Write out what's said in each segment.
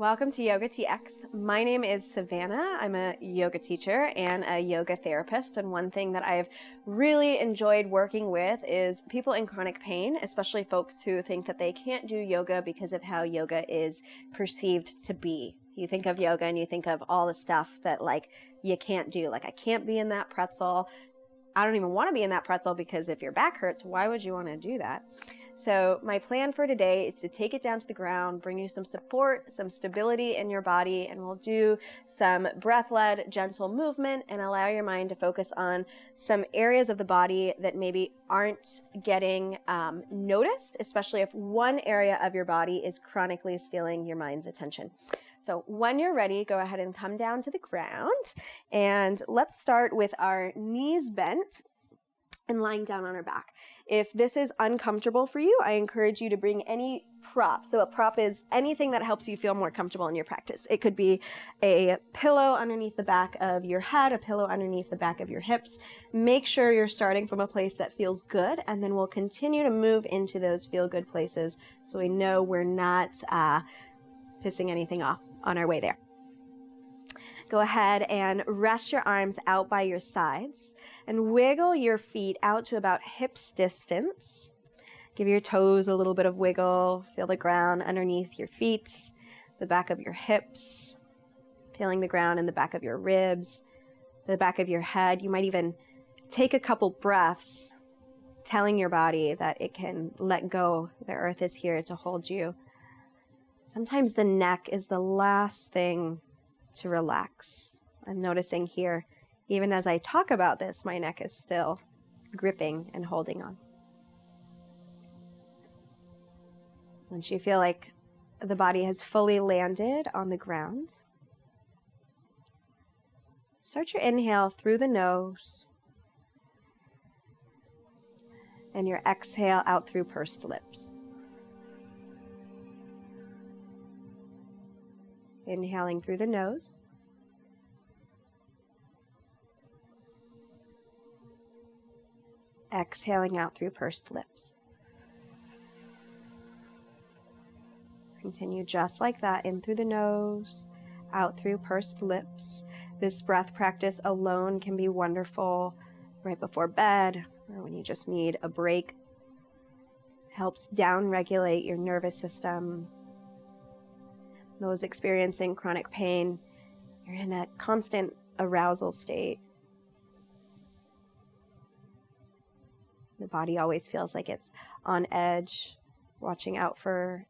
Welcome to YOGATX. My name is Savannah. I'm a yoga teacher and a yoga therapist, and one thing that I've really enjoyed working with is people in chronic pain, especially folks who think that they can't do yoga because of how yoga is perceived to be. You think of yoga and you think of all the stuff that you can't do. Like, I can't be in that pretzel. I don't even want to be in that pretzel because if your back hurts, why would you want to do that? So my plan for today is to take it down to the ground, bring you some support, some stability in your body, and we'll do some breath-led gentle movement and allow your mind to focus on some areas of the body that maybe aren't getting noticed, especially if one area of your body is chronically stealing your mind's attention. So when you're ready, go ahead and come down to the ground, and let's start with our knees bent and lying down on our back. If this is uncomfortable for you, I encourage you to bring any prop. So a prop is anything that helps you feel more comfortable in your practice. It could be a pillow underneath the back of your head, a pillow underneath the back of your hips. Make sure you're starting from a place that feels good, and then we'll continue to move into those feel-good places so we know we're not pissing anything off on our way there. Go ahead and rest your arms out by your sides and wiggle your feet out to about hips distance. Give your toes a little bit of wiggle. Feel the ground underneath your feet, the back of your hips, feeling the ground in the back of your ribs, the back of your head. You might even take a couple breaths, telling your body that it can let go. The earth is here to hold you. Sometimes the neck is the last thing to relax. I'm noticing here, even as I talk about this, my neck is still gripping and holding on. Once you feel like the body has fully landed on the ground, start your inhale through the nose and your exhale out through pursed lips. Inhaling through the nose. Exhaling out through pursed lips. Continue just like that, in through the nose, out through pursed lips. This breath practice alone can be wonderful right before bed or when you just need a break. Helps down-regulate your nervous system. Those experiencing chronic pain, you're in a constant arousal state. The body always feels like it's on edge, watching out for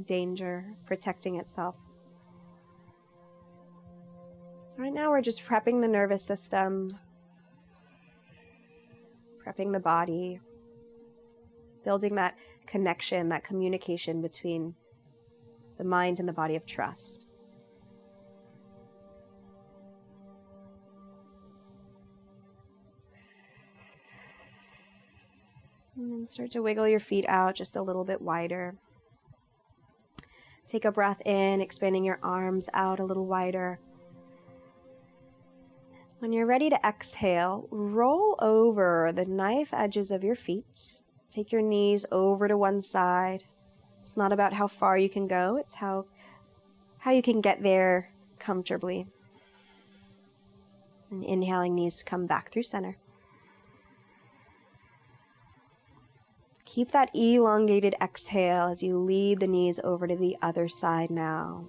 danger, protecting itself. So right now we're just prepping the nervous system, prepping the body, building that connection, that communication between the mind and the body of trust. And then start to wiggle your feet out just a little bit wider. Take a breath in, expanding your arms out a little wider. When you're ready to exhale, roll over the knife edges of your feet. Take your knees over to one side. It's not about how far you can go, it's how you can get there comfortably. And inhaling, knees to come back through center. Keep that elongated exhale as you lead the knees over to the other side now.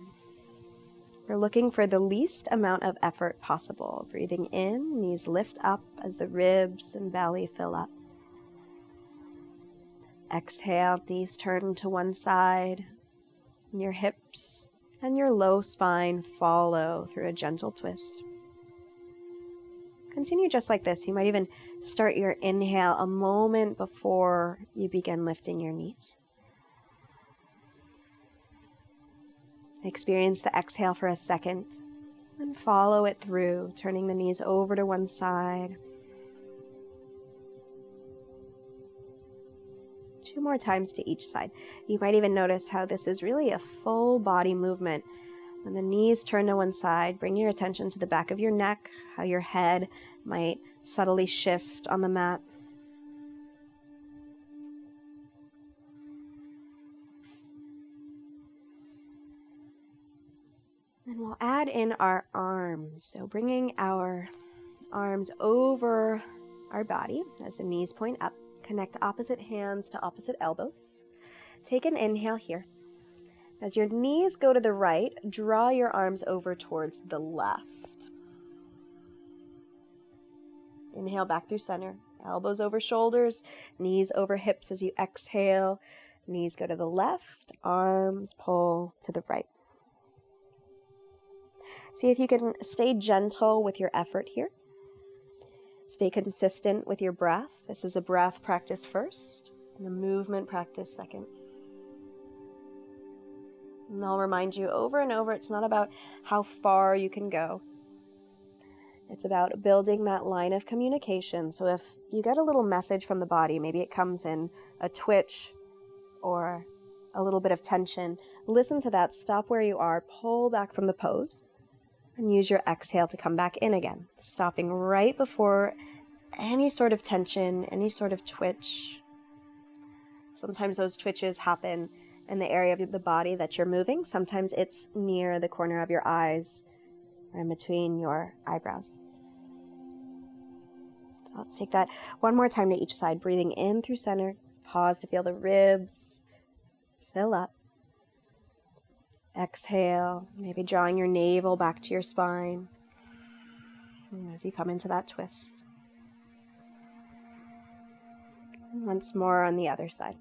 We're looking for the least amount of effort possible. Breathing in, knees lift up as the ribs and belly fill up. Exhale, knees turn to one side, and your hips and your low spine follow through a gentle twist. Continue just like this. You might even start your inhale a moment before you begin lifting your knees. Experience the exhale for a second, and follow it through, turning the knees over to one side. 2 more times to each side. You might even notice how this is really a full body movement. When the knees turn to one side, bring your attention to the back of your neck, how your head might subtly shift on the mat. And we'll add in our arms. So bringing our arms over our body as the knees point up. Connect opposite hands to opposite elbows. Take an inhale here. As your knees go to the right, draw your arms over towards the left. Inhale back through center. Elbows over shoulders, knees over hips as you exhale. Knees go to the left, arms pull to the right. See if you can stay gentle with your effort here. Stay consistent with your breath. This is a breath practice first and a movement practice second. And I'll remind you over and over, it's not about how far you can go. It's about building that line of communication. So if you get a little message from the body, maybe it comes in a twitch or a little bit of tension, listen to that, stop where you are, pull back from the pose, and use your exhale to come back in again, stopping right before any sort of tension, any sort of twitch. Sometimes those twitches happen in the area of the body that you're moving. Sometimes it's near the corner of your eyes or in between your eyebrows. So let's take that one more time to each side, breathing in through center. Pause to feel the ribs fill up. Exhale, maybe drawing your navel back to your spine as you come into that twist. And once more on the other side.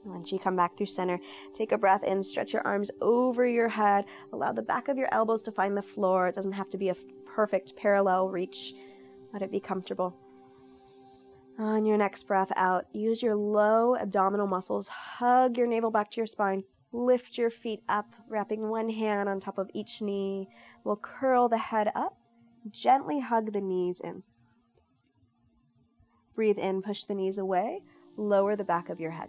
Once you come back through center, take a breath in, stretch your arms over your head, allow the back of your elbows to find the floor. It doesn't have to be a perfect parallel reach. Let it be comfortable. On your next breath out, use your low abdominal muscles, hug your navel back to your spine, lift your feet up, wrapping one hand on top of each knee. We'll curl the head up, gently hug the knees in. Breathe in, push the knees away, lower the back of your head.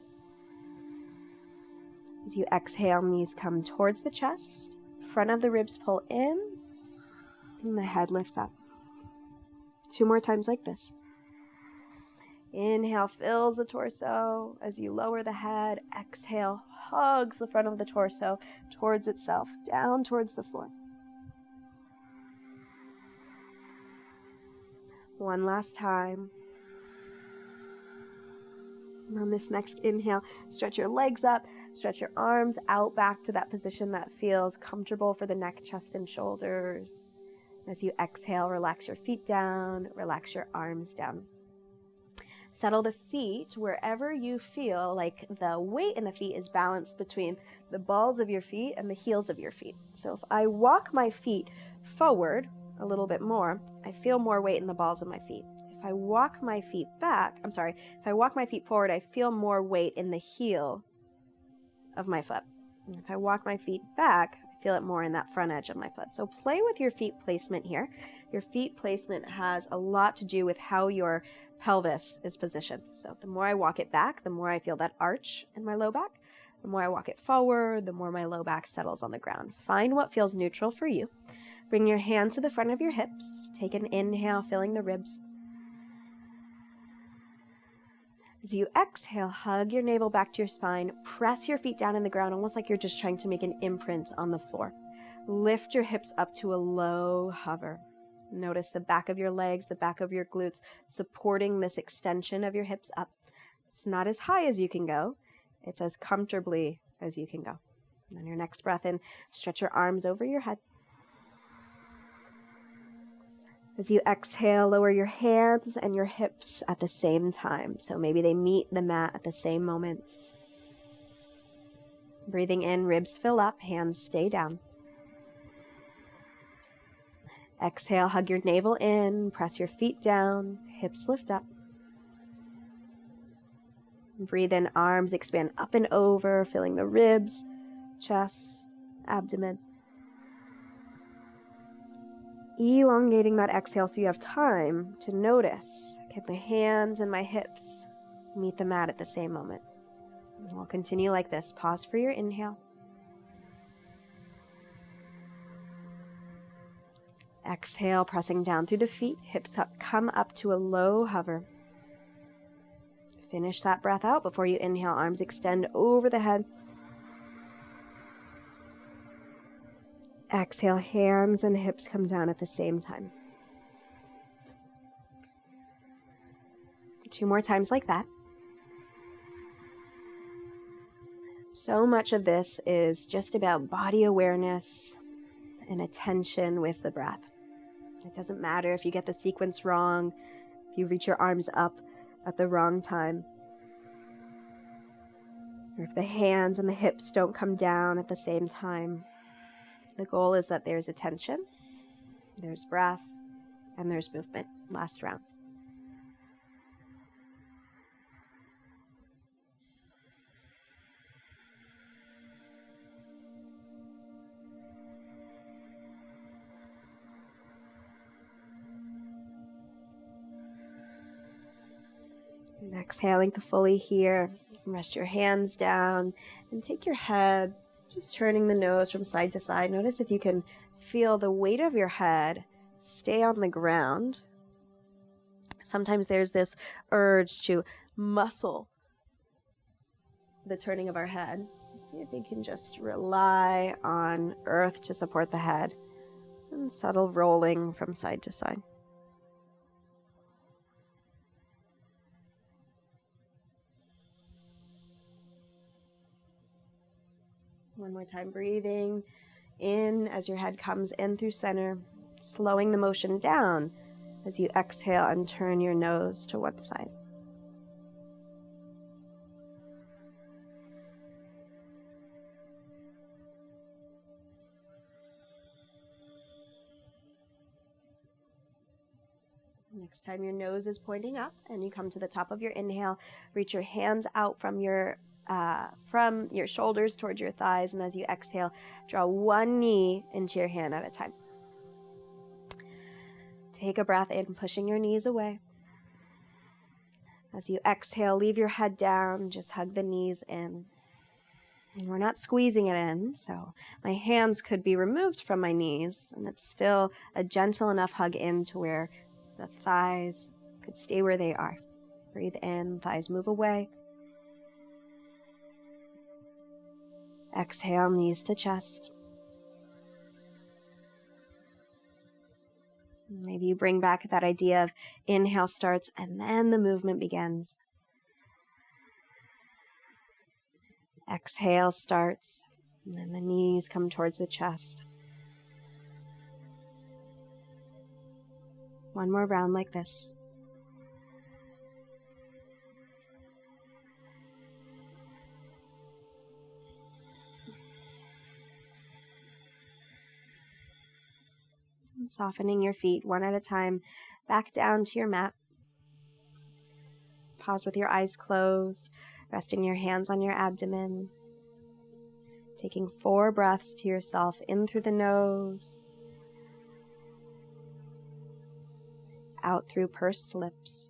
As you exhale, knees come towards the chest, front of the ribs pull in, and the head lifts up. 2 more times like this. Inhale, fills the torso as you lower the head. Exhale, hugs the front of the torso towards itself, down towards the floor. One last time. And on this next inhale, stretch your legs up, stretch your arms out back to that position that feels comfortable for the neck, chest, and shoulders. As you exhale, relax your feet down, relax your arms down. Settle the feet wherever you feel like the weight in the feet is balanced between the balls of your feet and the heels of your feet. So if I walk my feet forward a little bit more, I feel more weight in the balls of my feet. If I walk my feet forward, I feel more weight in the heel of my foot. And if I walk my feet back, I feel it more in that front edge of my foot. So play with your feet placement here. Your feet placement has a lot to do with how your pelvis is positioned. So the more I walk it back, the more I feel that arch in my low back. The more I walk it forward, the more my low back settles on the ground. Find what feels neutral for you. Bring your hands to the front of your hips. Take an inhale, filling the ribs. As you exhale, hug your navel back to your spine. Press your feet down in the ground, almost like you're just trying to make an imprint on the floor. Lift your hips up to a low hover. Notice the back of your legs, the back of your glutes, supporting this extension of your hips up. It's not as high as you can go. It's as comfortably as you can go. And on your next breath in, stretch your arms over your head. As you exhale, lower your hands and your hips at the same time. So maybe they meet the mat at the same moment. Breathing in, ribs fill up, hands stay down. Exhale, hug your navel in, press your feet down, hips lift up. Breathe in, arms expand up and over, filling the ribs, chest, abdomen. Elongating that exhale so you have time to notice. Can the hands and my hips meet the mat at the same moment? And we'll continue like this. Pause for your inhale. Exhale, pressing down through the feet, hips up, come up to a low hover. Finish that breath out before you inhale. Arms extend over the head. Exhale, hands and hips come down at the same time. 2 more times like that. So much of this is just about body awareness and attention with the breath. It doesn't matter if you get the sequence wrong, if you reach your arms up at the wrong time, or if the hands and the hips don't come down at the same time. The goal is that there's attention, there's breath, and there's movement. Last round. And exhaling fully here. Rest your hands down and take your head, just turning the nose from side to side. Notice if you can feel the weight of your head stay on the ground. Sometimes there's this urge to muscle the turning of our head. Let's see if we can just rely on earth to support the head and subtle rolling from side to side. One more time, breathing in as your head comes in through center, slowing the motion down as you exhale and turn your nose to one side. Next time your nose is pointing up and you come to the top of your inhale, reach your hands out from your shoulders towards your thighs, and as you exhale, draw one knee into your hand at a time. Take a breath in, pushing your knees away. As you exhale, leave your head down, just hug the knees in. And we're not squeezing it in, so my hands could be removed from my knees, and it's still a gentle enough hug in to where the thighs could stay where they are. Breathe in, thighs move away. Exhale, knees to chest. Maybe you bring back that idea of inhale starts and then the movement begins. Exhale starts and then the knees come towards the chest. One more round like this. Softening your feet one at a time, back down to your mat. Pause with your eyes closed, resting your hands on your abdomen. Taking 4 breaths to yourself, in through the nose, out through pursed lips.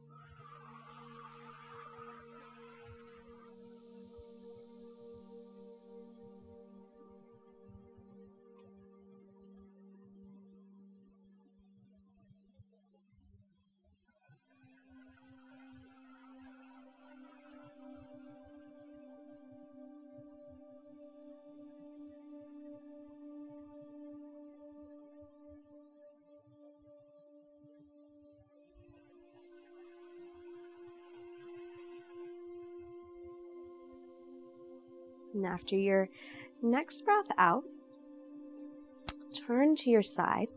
And after your next breath out, turn to your side.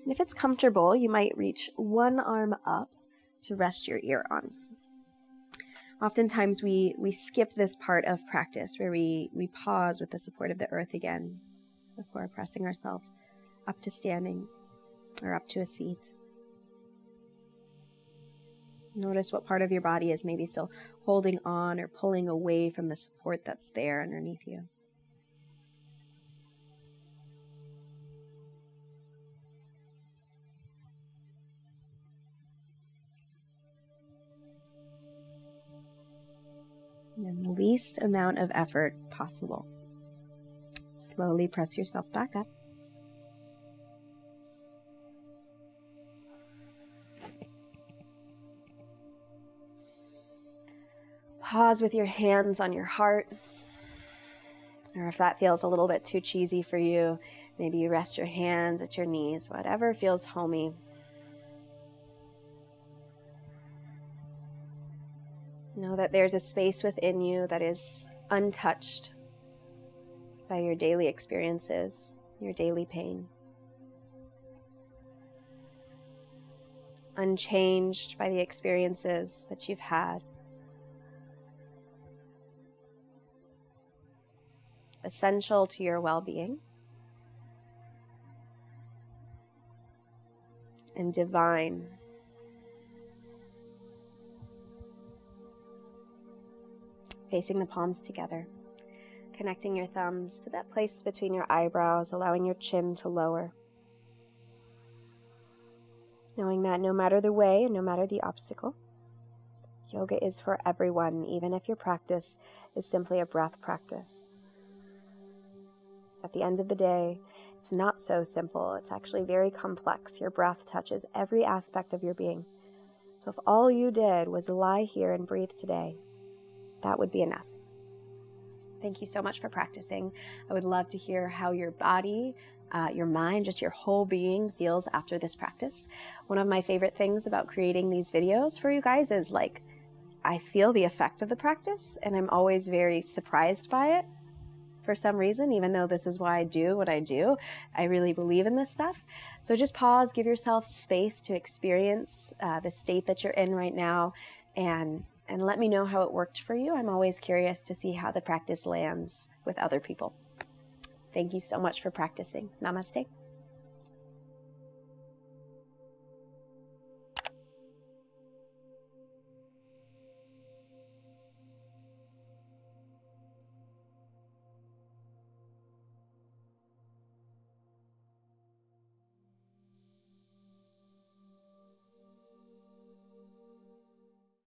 And if it's comfortable, you might reach one arm up to rest your ear on. Oftentimes we skip this part of practice where we pause with the support of the earth again before pressing ourselves up to standing or up to a seat. Notice what part of your body is maybe still holding on or pulling away from the support that's there underneath you. And the least amount of effort possible. Slowly press yourself back up. Pause with your hands on your heart. Or if that feels a little bit too cheesy for you, maybe you rest your hands at your knees, whatever feels homey. Know that there's a space within you that is untouched by your daily experiences, your daily pain. Unchanged by the experiences that you've had. Essential to your well-being. And divine. Facing the palms together. Connecting your thumbs to that place between your eyebrows, allowing your chin to lower. Knowing that no matter the way and no matter the obstacle, yoga is for everyone, even if your practice is simply a breath practice. At the end of the day, it's not so simple. It's actually very complex. Your breath touches every aspect of your being. So if all you did was lie here and breathe today, that would be enough. Thank you so much for practicing. I would love to hear how your body, your mind, just your whole being feels after this practice. One of my favorite things about creating these videos for you guys is I feel the effect of the practice, and I'm always very surprised by it for some reason, even though this is why I do what I do. I really believe in this stuff. So just pause, give yourself space to experience the state that you're in right now, and let me know how it worked for you. I'm always curious to see how the practice lands with other people. Thank you so much for practicing. Namaste.